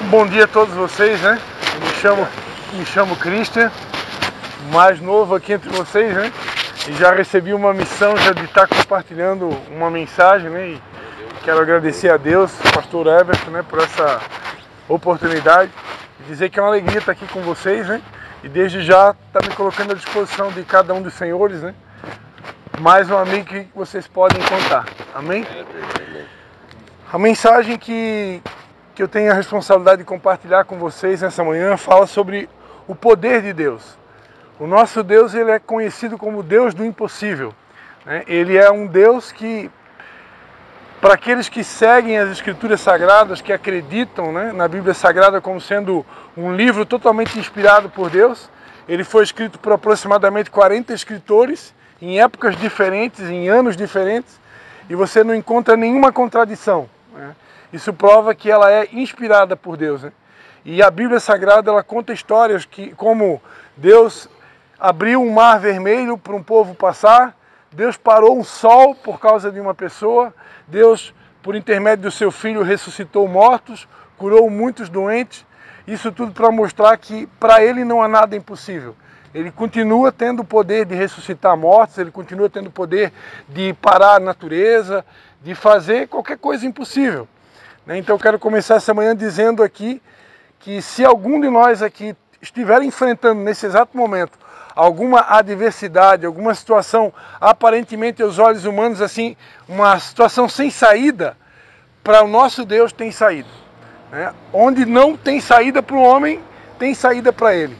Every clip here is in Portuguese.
Bom dia a todos vocês, né? Me chamo Christian, mais novo aqui entre vocês, né? E já recebi uma missão já de estar compartilhando uma mensagem, né? E quero agradecer a Deus, pastor Everton, né, por essa oportunidade e dizer que é uma alegria estar aqui com vocês, né? E desde já está me colocando à disposição de cada um dos senhores, né? Mais um amigo que vocês podem contar. Amém? A mensagem que eu tenho a responsabilidade de compartilhar com vocês nessa manhã fala sobre o poder de Deus. O nosso Deus, ele é conhecido como Deus do impossível, né? Ele é um Deus que, para aqueles que seguem as Escrituras Sagradas, que acreditam, né, na Bíblia Sagrada como sendo um livro totalmente inspirado por Deus, ele foi escrito por aproximadamente 40 escritores, em épocas diferentes, em anos diferentes, e você não encontra nenhuma contradição, né? Isso prova que ela é inspirada por Deus, né? E a Bíblia Sagrada, ela conta histórias que, como Deus abriu um mar vermelho para um povo passar, Deus parou um sol por causa de uma pessoa, Deus, por intermédio do seu Filho, ressuscitou mortos, curou muitos doentes, isso tudo para mostrar que para Ele não há nada impossível. Ele continua tendo o poder de ressuscitar mortos, ele continua tendo o poder de parar a natureza, de fazer qualquer coisa impossível. Então eu quero começar essa manhã dizendo aqui que se algum de nós aqui estiver enfrentando nesse exato momento alguma adversidade, alguma situação aparentemente aos olhos humanos assim, uma situação sem saída, para o nosso Deus tem saída, né? Onde não tem saída para o homem, tem saída para Ele.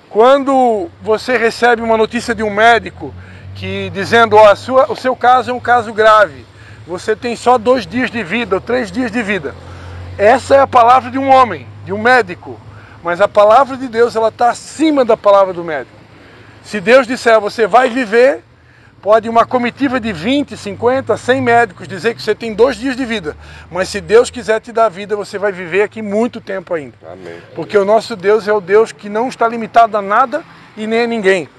Quando você recebe uma notícia de um médico que dizendo, ó, o seu caso é um caso grave, você tem só 2 dias de vida ou 3 dias de vida. Essa é a palavra de um homem, de um médico. Mas a palavra de Deus, ela está acima da palavra do médico. Se Deus disser, você vai viver, pode uma comitiva de 20, 50, 100 médicos dizer que você tem 2 dias de vida. Mas se Deus quiser te dar vida, você vai viver aqui muito tempo ainda. Amém. Porque o nosso Deus é o Deus que não está limitado a nada e nem a ninguém.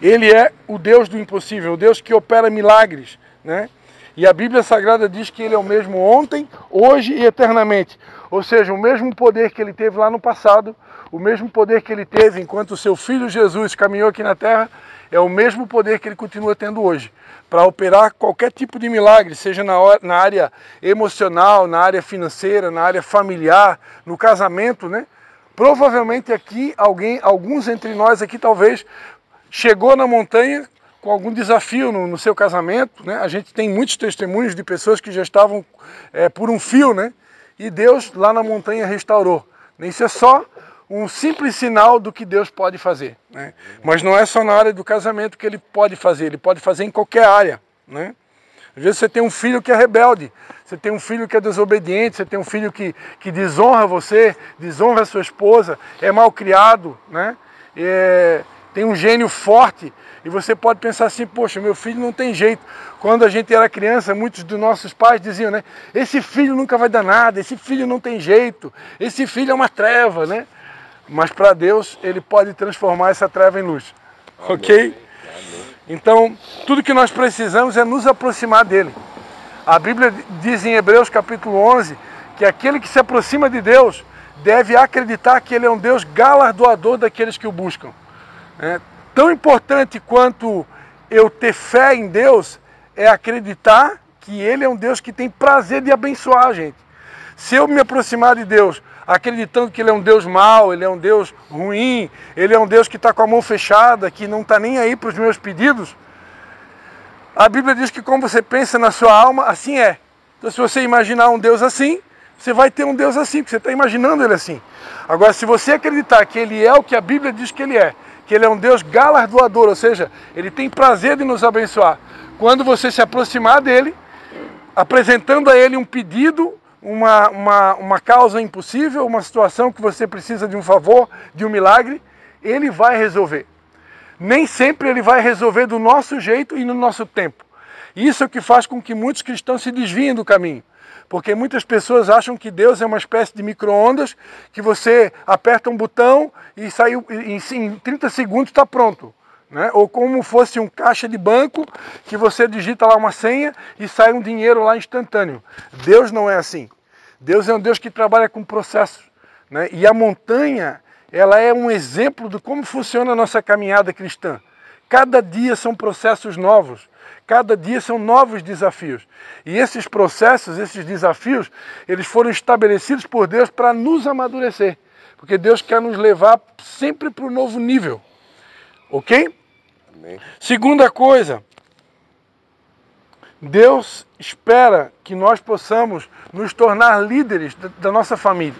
Ele é o Deus do impossível, o Deus que opera milagres, né? E a Bíblia Sagrada diz que Ele é o mesmo ontem, hoje e eternamente. Ou seja, o mesmo poder que Ele teve lá no passado, o mesmo poder que Ele teve enquanto o seu Filho Jesus caminhou aqui na terra, é o mesmo poder que Ele continua tendo hoje, para operar qualquer tipo de milagre, seja na área emocional, na área financeira, na área familiar, no casamento, né? Provavelmente aqui, alguns entre nós aqui talvez, chegou na montanha com algum desafio no seu casamento, né? A gente tem muitos testemunhos de pessoas que já estavam por um fio, né? E Deus lá na montanha restaurou. Isso é só um simples sinal do que Deus pode fazer, né? Mas não é só na área do casamento que Ele pode fazer em qualquer área, né? Às vezes você tem um filho que é rebelde, você tem um filho que é desobediente, você tem um filho que desonra você, desonra a sua esposa, é mal criado, né? Tem um gênio forte. E você pode pensar assim, poxa, meu filho não tem jeito. Quando a gente era criança, muitos dos nossos pais diziam, né? Esse filho nunca vai dar nada, esse filho não tem jeito, esse filho é uma treva, né? Mas para Deus, Ele pode transformar essa treva em luz. Amém. Ok? Amém. Então, tudo que nós precisamos é nos aproximar dEle. A Bíblia diz em Hebreus capítulo 11, que aquele que se aproxima de Deus deve acreditar que Ele é um Deus galardoador daqueles que o buscam. Tão importante quanto eu ter fé em Deus é acreditar que Ele é um Deus que tem prazer de abençoar a gente. Se eu me aproximar de Deus acreditando que Ele é um Deus mau, Ele é um Deus ruim, Ele é um Deus que está com a mão fechada, que não está nem aí para os meus pedidos, a Bíblia diz que como você pensa na sua alma, assim é. Então se você imaginar um Deus assim, você vai ter um Deus assim, porque você está imaginando Ele assim. Agora, se você acreditar que Ele é o que a Bíblia diz que Ele é, que Ele é um Deus galardoador, ou seja, Ele tem prazer de nos abençoar. Quando você se aproximar dEle, apresentando a Ele um pedido, uma causa impossível, uma situação que você precisa de um favor, de um milagre, Ele vai resolver. Nem sempre Ele vai resolver do nosso jeito e no nosso tempo. Isso é o que faz com que muitos cristãos se desviem do caminho. Porque muitas pessoas acham que Deus é uma espécie de micro-ondas, que você aperta um botão e em 30 segundos está pronto, né? Ou como fosse um caixa de banco, que você digita lá uma senha e sai um dinheiro lá instantâneo. Deus não é assim. Deus é um Deus que trabalha com processos, né? E a montanha, ela é um exemplo de como funciona a nossa caminhada cristã. Cada dia são processos novos, cada dia são novos desafios. E esses processos, esses desafios, eles foram estabelecidos por Deus para nos amadurecer. Porque Deus quer nos levar sempre para o novo nível. Ok? Amém. Segunda coisa, Deus espera que nós possamos nos tornar líderes da nossa família.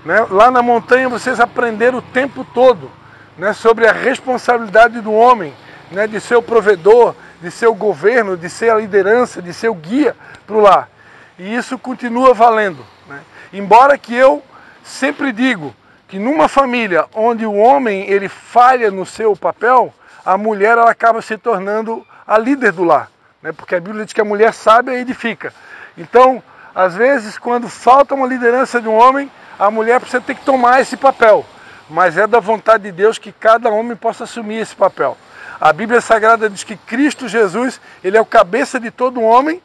Né? Lá na montanha vocês aprenderam o tempo todo, né, sobre a responsabilidade do homem, né, de ser o provedor, de ser o governo, de ser a liderança, de ser o guia para o lar. E isso continua valendo. Né? Embora que eu sempre digo que numa família onde o homem ele falha no seu papel, a mulher ela acaba se tornando a líder do lar. Né? Porque a Bíblia diz que a mulher sábia edifica. Então, às vezes, quando falta uma liderança de um homem, a mulher precisa ter que tomar esse papel. Mas é da vontade de Deus que cada homem possa assumir esse papel. A Bíblia Sagrada diz que Cristo Jesus, ele é o cabeça de todo homem,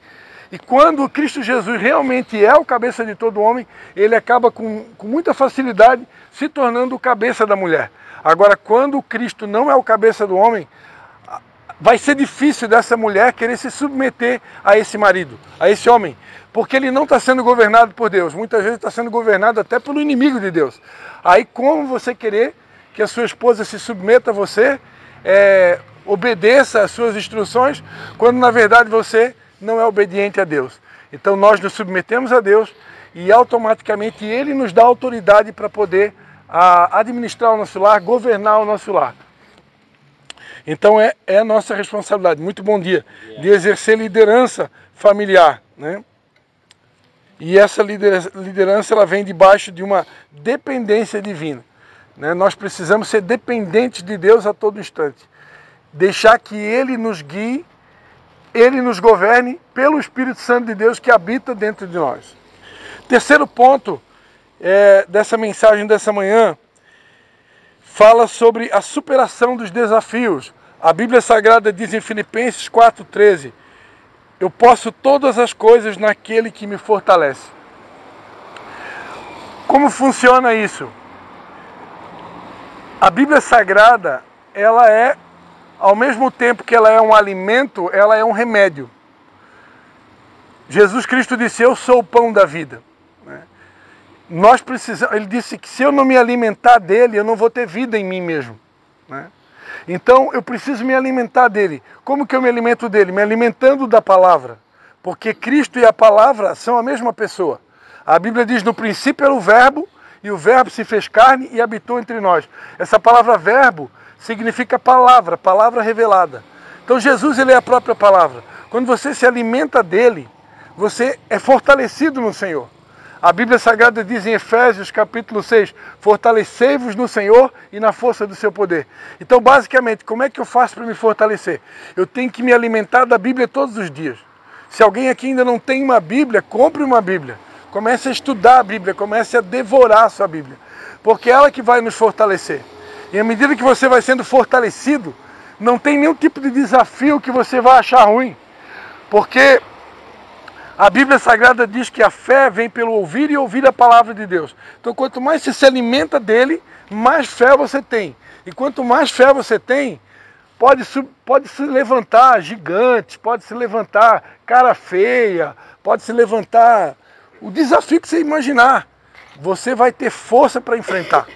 e quando Cristo Jesus realmente é o cabeça de todo homem, ele acaba com muita facilidade se tornando o cabeça da mulher. Agora, quando Cristo não é o cabeça do homem, vai ser difícil dessa mulher querer se submeter a esse marido, a esse homem, porque ele não está sendo governado por Deus. Muitas vezes está sendo governado até pelo inimigo de Deus. Aí como você querer que a sua esposa se submeta a você, obedeça às suas instruções, quando na verdade você não é obediente a Deus. Então nós nos submetemos a Deus e automaticamente Ele nos dá autoridade para poder administrar o nosso lar, governar o nosso lar. Então é a nossa responsabilidade, muito bom dia, de exercer liderança familiar, né? E essa liderança ela vem debaixo de uma dependência divina, né? Nós precisamos ser dependentes de Deus a todo instante. Deixar que Ele nos guie, Ele nos governe pelo Espírito Santo de Deus que habita dentro de nós. Terceiro ponto dessa mensagem dessa manhã fala sobre a superação dos desafios. A Bíblia Sagrada diz em Filipenses 4,13: eu posso todas as coisas naquele que me fortalece. Como funciona isso? A Bíblia Sagrada, ela é, ao mesmo tempo que ela é um alimento, ela é um remédio. Jesus Cristo disse, eu sou o pão da vida. Nós precisamos, ele disse que se eu não me alimentar dele, eu não vou ter vida em mim mesmo. Né? Então eu preciso me alimentar dele. Como que eu me alimento dele? Me alimentando da palavra. Porque Cristo e a palavra são a mesma pessoa. A Bíblia diz, no princípio era o verbo, e o verbo se fez carne e habitou entre nós. Essa palavra verbo significa palavra, palavra revelada. Então Jesus ele é a própria palavra. Quando você se alimenta dele, você é fortalecido no Senhor. A Bíblia Sagrada diz em Efésios capítulo 6, fortalecei-vos no Senhor e na força do seu poder. Então, basicamente, como é que eu faço para me fortalecer? Eu tenho que me alimentar da Bíblia todos os dias. Se alguém aqui ainda não tem uma Bíblia, compre uma Bíblia. Comece a estudar a Bíblia, comece a devorar a sua Bíblia. Porque é ela que vai nos fortalecer. E à medida que você vai sendo fortalecido, não tem nenhum tipo de desafio que você vai achar ruim. Porque a Bíblia Sagrada diz que a fé vem pelo ouvir e ouvir a palavra de Deus. Então, quanto mais você se alimenta dele, mais fé você tem. E quanto mais fé você tem, pode se levantar gigantes, pode se levantar cara feia, pode se levantar o desafio que você imaginar. Você vai ter força para enfrentar.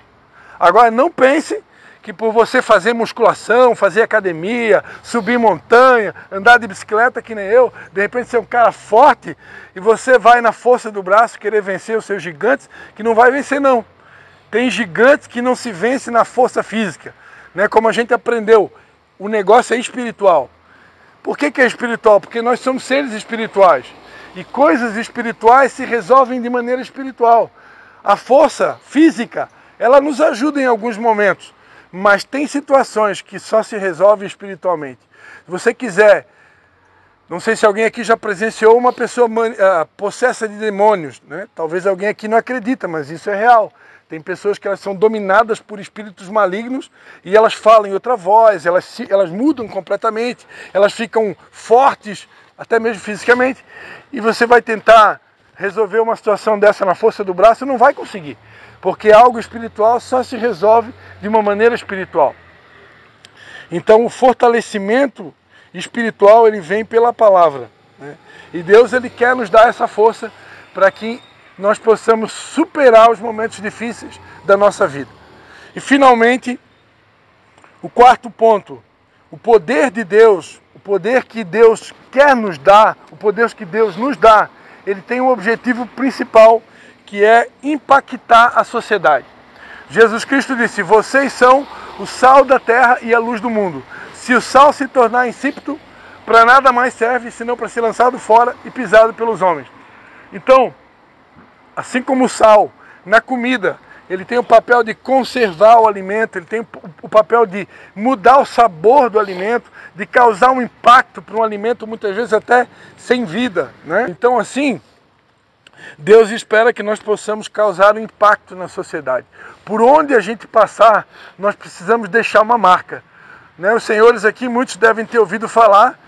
Agora, não pense que por você fazer musculação, fazer academia, subir montanha, andar de bicicleta que nem eu, de repente ser um cara forte e você vai na força do braço querer vencer os seus gigantes, que não vai vencer não. Tem gigantes que não se vence na força física, né? Como a gente aprendeu, o negócio é espiritual. Por que é espiritual? Porque nós somos seres espirituais e coisas espirituais se resolvem de maneira espiritual. A força física, ela nos ajuda em alguns momentos, mas tem situações que só se resolvem espiritualmente. Se você quiser, não sei se alguém aqui já presenciou uma pessoa possessa de demônios, né? Talvez alguém aqui não acredita, mas isso é real. Tem pessoas que elas são dominadas por espíritos malignos e elas falam em outra voz, elas mudam completamente, elas ficam fortes, até mesmo fisicamente, e você vai tentar resolver uma situação dessa na força do braço, não vai conseguir. Porque algo espiritual só se resolve de uma maneira espiritual. Então o fortalecimento espiritual ele vem pela palavra, né? E Deus ele quer nos dar essa força para que nós possamos superar os momentos difíceis da nossa vida. E finalmente, o quarto ponto, o poder de Deus, o poder que Deus quer nos dar, o poder que Deus nos dá, ele tem um objetivo principal, que é impactar a sociedade. Jesus Cristo disse, vocês são o sal da terra e a luz do mundo. Se o sal se tornar insípido, para nada mais serve, senão para ser lançado fora e pisado pelos homens. Então, assim como o sal na comida, ele tem o papel de conservar o alimento, ele tem o papel de mudar o sabor do alimento, de causar um impacto para um alimento muitas vezes até sem vida, né? Então assim, Deus espera que nós possamos causar um impacto na sociedade. Por onde a gente passar, nós precisamos deixar uma marca, né? Os senhores aqui, muitos devem ter ouvido falar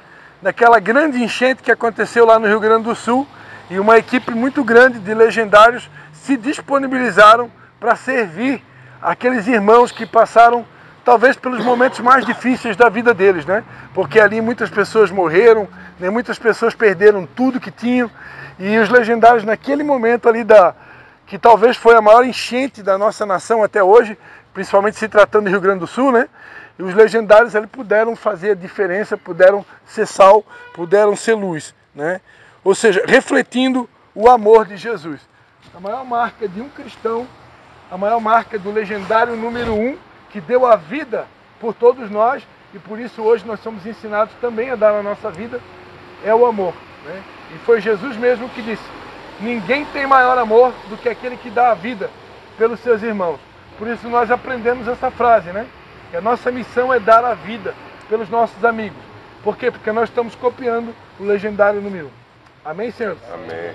daquela grande enchente que aconteceu lá no Rio Grande do Sul, e uma equipe muito grande de legendários se disponibilizaram para servir aqueles irmãos que passaram talvez pelos momentos mais difíceis da vida deles, né? Porque ali muitas pessoas morreram, né? Muitas pessoas perderam tudo que tinham, e os legendários naquele momento ali que talvez foi a maior enchente da nossa nação até hoje, principalmente se tratando do Rio Grande do Sul, né? E os legendários ali puderam fazer a diferença, puderam ser sal, puderam ser luz, né? Ou seja, refletindo o amor de Jesus. A maior marca de um cristão, a maior marca do legendário número 1, que deu a vida por todos nós, e por isso hoje nós somos ensinados também a dar a nossa vida, é o amor, né? E foi Jesus mesmo que disse, ninguém tem maior amor do que aquele que dá a vida pelos seus irmãos. Por isso nós aprendemos essa frase, né? Que a nossa missão é dar a vida pelos nossos amigos. Por quê? Porque nós estamos copiando o legendário número 1. Amém, senhores? Amém.